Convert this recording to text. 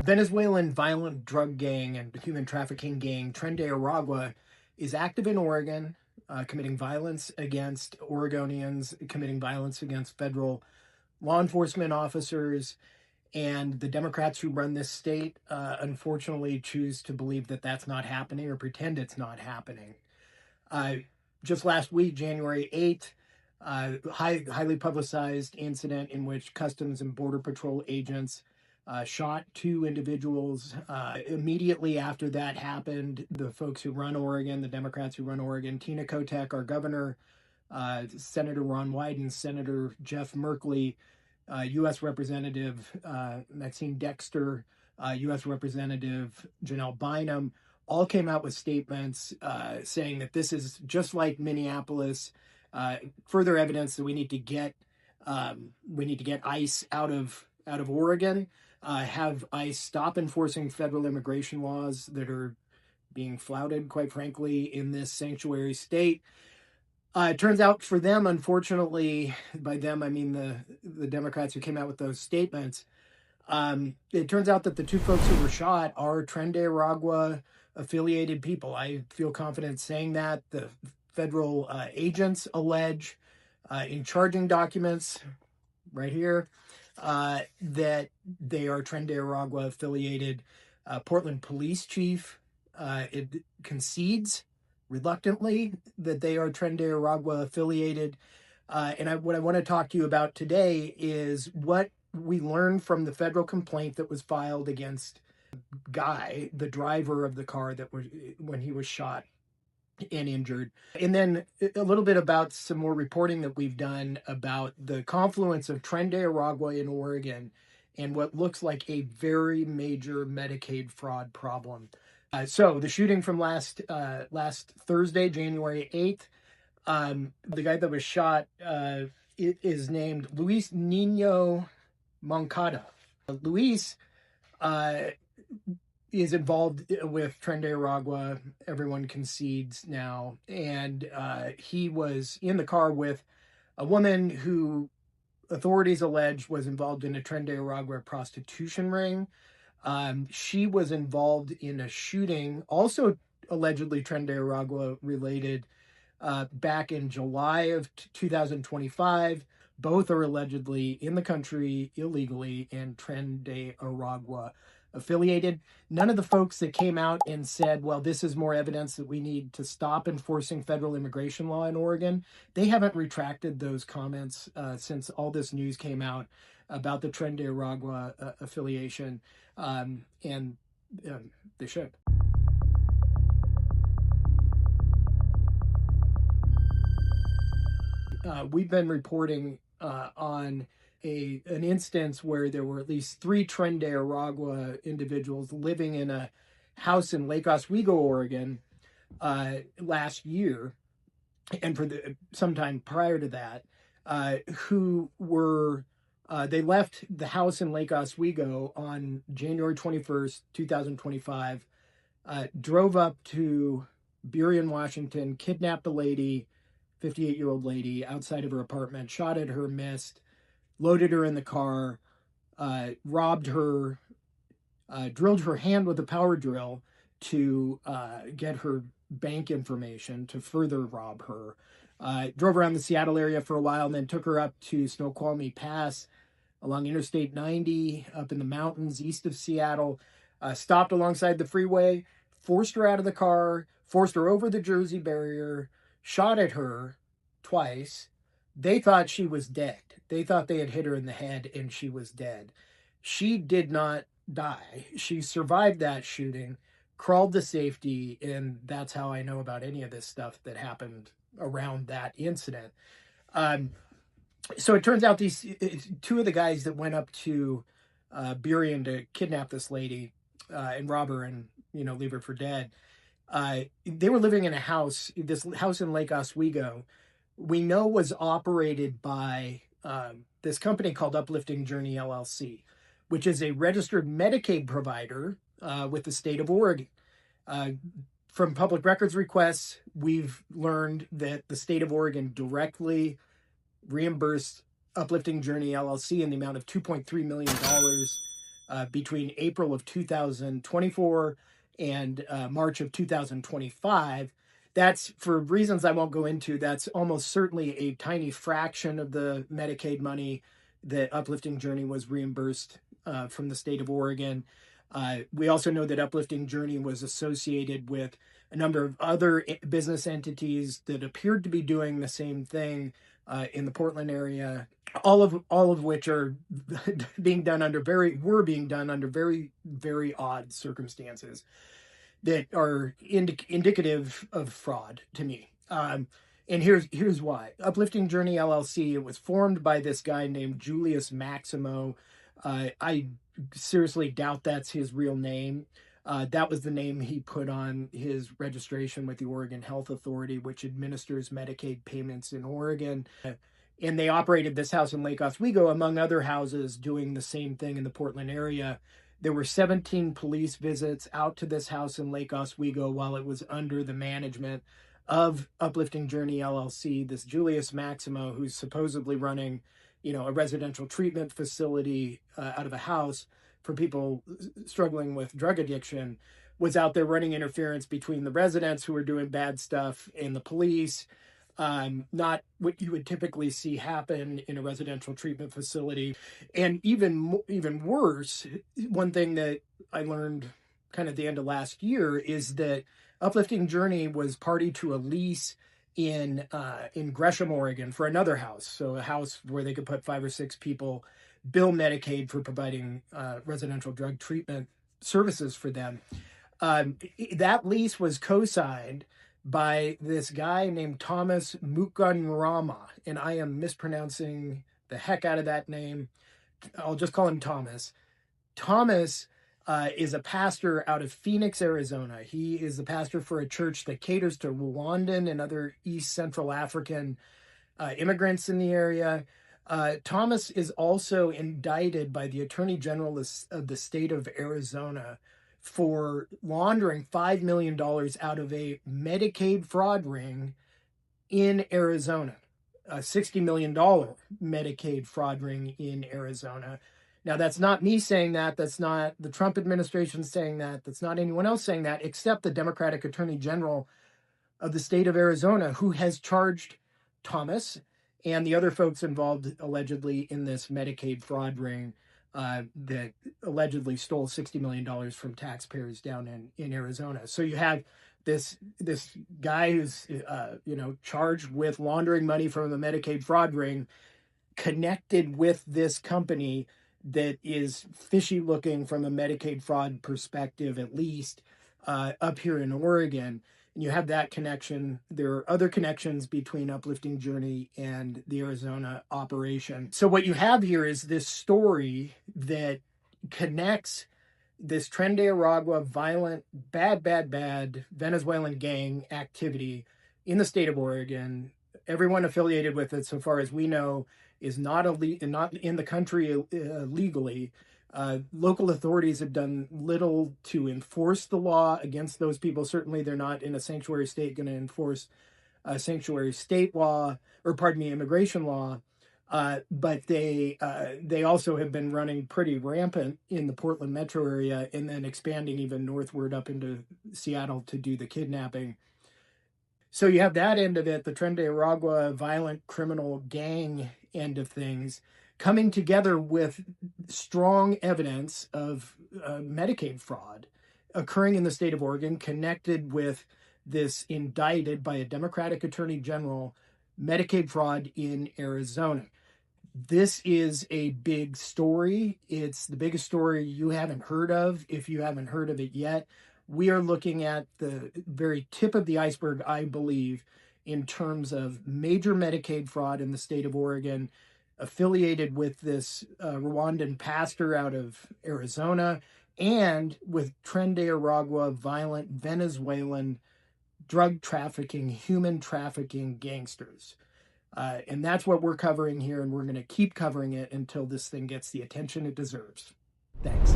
Venezuelan violent drug gang and human trafficking gang Tren de Aragua is active in Oregon, committing violence against Oregonians, committing violence against federal law enforcement officers. And the Democrats who run this state, unfortunately, choose to believe that that's not happening or pretend it's not happening. Just last week, January 8th, highly publicized incident in which Customs and Border Patrol agents shot two individuals. Immediately after that happened, the folks who run Oregon, the Democrats who run Oregon, Tina Kotek, our governor, Senator Ron Wyden, Senator Jeff Merkley, U.S. Representative Maxine Dexter, U.S. Representative Janelle Bynum, all came out with statements saying that this is just like Minneapolis. Further evidence that we need to get ICE out of Oregon, have ICE stop enforcing federal immigration laws that are being flouted, quite frankly, in this sanctuary state. It turns out for them, unfortunately, by them I mean the Democrats who came out with those statements, it turns out that the two folks who were shot are Tren de Aragua affiliated people. I feel confident saying that. The federal agents allege in charging documents right here that they are Tren de Aragua affiliated. Portland Police Chief it concedes reluctantly that they are Tren de Aragua affiliated. What I want to talk to you about today is what we learned from the federal complaint that was filed against Guy, the driver of the car that was when he was shot and injured. And then a little bit about some more reporting that we've done about the confluence of Tren de Aragua in Oregon and what looks like a very major Medicaid fraud problem. So the shooting from last Thursday, January 8th, the guy that was shot is named Luis Nino Moncada. Luis is involved with Tren de Aragua. Everyone concedes now. And he was in the car with a woman who authorities allege was involved in a Tren de Aragua prostitution ring. She was involved in a shooting, also allegedly Tren de Aragua related, back in July of 2025. Both are allegedly in the country illegally and Tren de Aragua affiliated. None of the folks that came out and said, well, this is more evidence that we need to stop enforcing federal immigration law in Oregon, they haven't retracted those comments since all this news came out about the Tren de Aragua affiliation, and they should. We've been reporting on an instance where there were at least 3 Tren de Aragua individuals living in a house in Lake Oswego, Oregon, last year, and for some time prior to that, who were they left the house in Lake Oswego on January 21st, 2025, drove up to Burien, Washington, kidnapped a lady, 58-year-old lady, outside of her apartment, shot at her, missed, loaded her in the car, robbed her, drilled her hand with a power drill to get her bank information to further rob her. Drove around the Seattle area for a while and then took her up to Snoqualmie Pass along Interstate 90 up in the mountains east of Seattle, stopped alongside the freeway, forced her out of the car, forced her over the Jersey barrier, shot at her twice. They thought she was dead. They thought they had hit her in the head and she was dead. She did not die. She survived that shooting, crawled to safety, and that's how I know about any of this stuff that happened around that incident. So it turns out these 2 of the guys that went up to Burien to kidnap this lady and rob her and leave her for dead, they were living in a house. This house in Lake Oswego, we know, was operated by this company called Uplifting Journey LLC, which is a registered Medicaid provider with the state of Oregon. From public records requests, we've learned that the state of Oregon directly reimbursed Uplifting Journey LLC in the amount of $2.3 million between April of 2024 and March of 2025. That's, for reasons I won't go into, that's almost certainly a tiny fraction of the Medicaid money that Uplifting Journey was reimbursed from the state of Oregon. We also know that Uplifting Journey was associated with a number of other business entities that appeared to be doing the same thing in the Portland area, all of which are being done under very, very odd circumstances that are indicative of fraud to me. And here's why. Uplifting Journey LLC, it was formed by this guy named Julius Maximo. I seriously doubt that's his real name. That was the name he put on his registration with the Oregon Health Authority, which administers Medicaid payments in Oregon. And they operated this house in Lake Oswego, among other houses, doing the same thing in the Portland area. There were 17 police visits out to this house in Lake Oswego while it was under the management of Uplifting Journey LLC, this Julius Maximo, who's supposedly running, a residential treatment facility out of a house for people struggling with drug addiction, was out there running interference between the residents who were doing bad stuff and the police. Not what you would typically see happen in a residential treatment facility. And even worse, one thing that I learned kind of at the end of last year is that Uplifting Journey was party to a lease in Gresham, Oregon, for another house. So a house where they could put 5 or 6 people, bill Medicaid for providing residential drug treatment services for them. That lease was co-signed by this guy named Thomas Mukanrama, and I am mispronouncing the heck out of that name. I'll just call him Thomas. Thomas is a pastor out of Phoenix, Arizona. He is the pastor for a church that caters to Rwandan and other East Central African immigrants in the area. Thomas is also indicted by the Attorney General of the state of Arizona for laundering $5 million out of a Medicaid fraud ring in Arizona, a $60 million Medicaid fraud ring in Arizona. Now, that's not me saying that. That's not the Trump administration saying that. That's not anyone else saying that, except the Democratic Attorney General of the state of Arizona, who has charged Thomas and the other folks involved allegedly in this Medicaid fraud ring that allegedly stole $60 million from taxpayers down in Arizona. So you have this guy who's charged with laundering money from the Medicaid fraud ring, connected with this company that is fishy looking from a Medicaid fraud perspective, at least up here in Oregon. And you have that connection. There are other connections between Uplifting Journey and the Arizona operation. So what you have here is this story that connects this Tren de Aragua violent, bad Venezuelan gang activity in the state of Oregon. Everyone affiliated with it, so far as we know, is not in the country legally. Local authorities have done little to enforce the law against those people. Certainly, they're not in a sanctuary state going to enforce a sanctuary state law, or pardon me, immigration law. But they also have been running pretty rampant in the Portland metro area, and then expanding even northward up into Seattle to do the kidnapping. So you have that end of it, the Tren de Aragua violent criminal gang end of things, coming together with strong evidence of Medicaid fraud occurring in the state of Oregon, connected with this indicted by a Democratic Attorney General Medicaid fraud in Arizona. This is a big story. It's the biggest story you haven't heard of, if you haven't heard of it yet. We are looking at the very tip of the iceberg, I believe, in terms of major Medicaid fraud in the state of Oregon, affiliated with this Rwandan pastor out of Arizona, and with Tren de Aragua violent Venezuelan drug trafficking, human trafficking gangsters. And that's what we're covering here, and we're going to keep covering it until this thing gets the attention it deserves. Thanks.